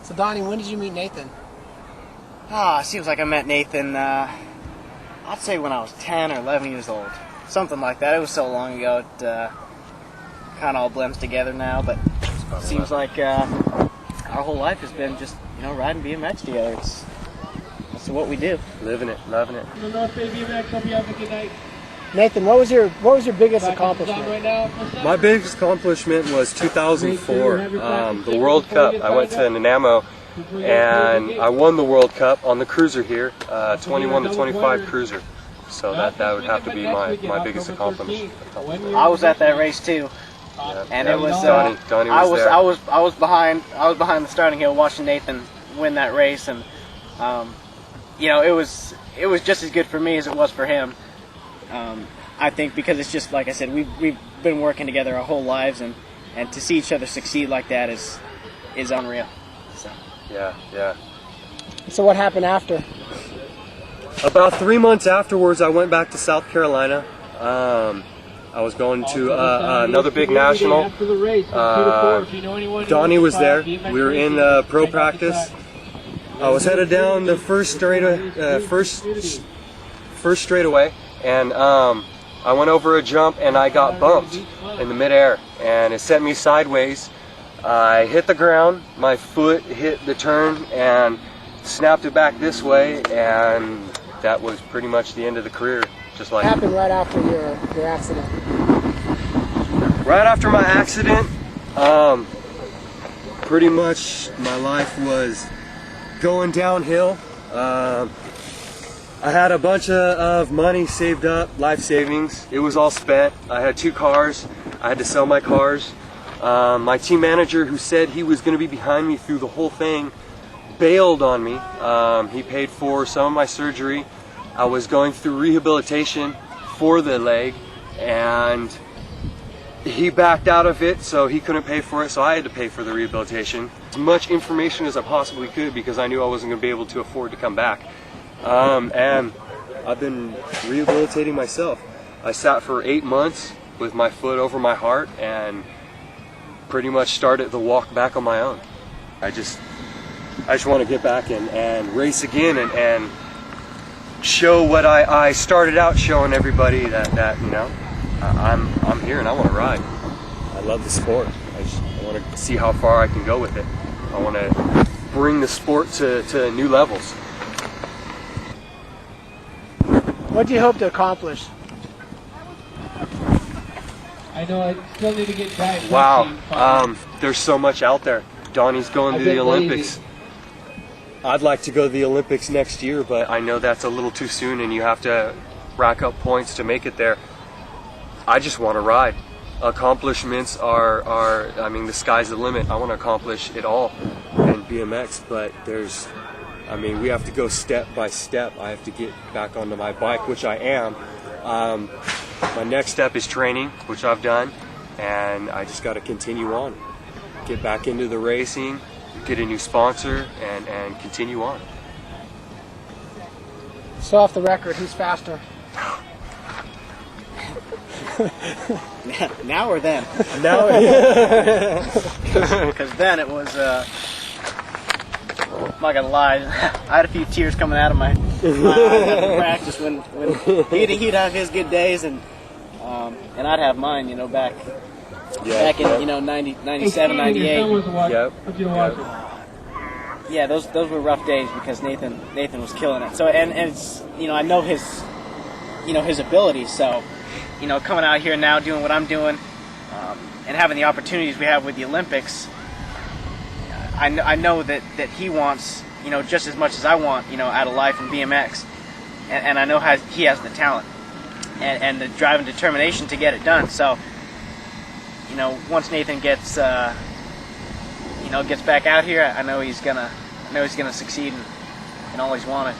So Donnie, when did you meet Nathan? Seems like I met Nathan, I'd say when I was 10 or 11 years old. Something like that. It was so long ago, it kind of all blends together now, but seems like our whole life has been just, riding BMX together. That's what we do. Living it, loving it. The North Bay BMX, hope you have a good night. Nathan, what was your biggest accomplishment? Right now. My biggest accomplishment was 2004, the World Cup. I went to Nanaimo and I won the World Cup on the cruiser here, 21 to 25 cruiser. So that would have to be my biggest accomplishment. I was at that race too, and it was Donny was there. I was behind the starting hill watching Nathan win that race, and it was just as good for me as it was for him. I think because it's just like I said, we've been working together our whole lives, and to see each other succeed like that is unreal. So. Yeah. So what happened after? About 3 months afterwards, I went back to South Carolina. I was going to another big national. Donny was there. We were in pro practice. I was headed down the first straightaway, and I went over a jump and I got bumped in the midair, and it sent me sideways. I hit the ground, my foot hit the turn and snapped it back this way, and that was pretty much the end of the career. Just like What happened right after your accident? Right after my accident, pretty much my life was going downhill. I had a bunch of money saved up, life savings. It was all spent. I had 2 cars. I had to sell my cars. My team manager, who said he was going to be behind me through the whole thing, bailed on me. He paid for some of my surgery. I was going through rehabilitation for the leg, and he backed out of it, so he couldn't pay for it, so I had to pay for the rehabilitation. As much information as I possibly could, because I knew I wasn't going to be able to afford to come back. And I've been rehabilitating myself. I sat for 8 months with my foot over my heart and pretty much started the walk back on my own. I just want to get back and race again and show what I started out showing everybody, that I'm here and I want to ride. I love the sport. I want to see how far I can go with it. I want to bring the sport to new levels. What do you hope to accomplish? I know I still need to get back. Wow, there's so much out there. Donnie's going to the Olympics. I'd like to go to the Olympics next year, but I know that's a little too soon and you have to rack up points to make it there. I just want to ride. Accomplishments are the sky's the limit. I want to accomplish it all in BMX, but we have to go step by step. I have to get back onto my bike, which I am. My next step is training, which I've done, and I just got to continue on. Get back into the racing, get a new sponsor, and continue on. So off the record, who's faster? Now or then? Now, because then it was. I'm not gonna lie, I had a few tears coming out of my eyes after practice when he'd have his good days and I'd have mine, back in 97, 98. Yep. Yeah, those were rough days because Nathan was killing it. So and it's I know his his abilities. So coming out here now doing what I'm doing and having the opportunities we have with the Olympics. I know that he wants, just as much as I want, out of life in BMX. And I know he has the talent and the drive and determination to get it done. So, once Nathan gets back out here, I know he's gonna succeed in all he's wanted.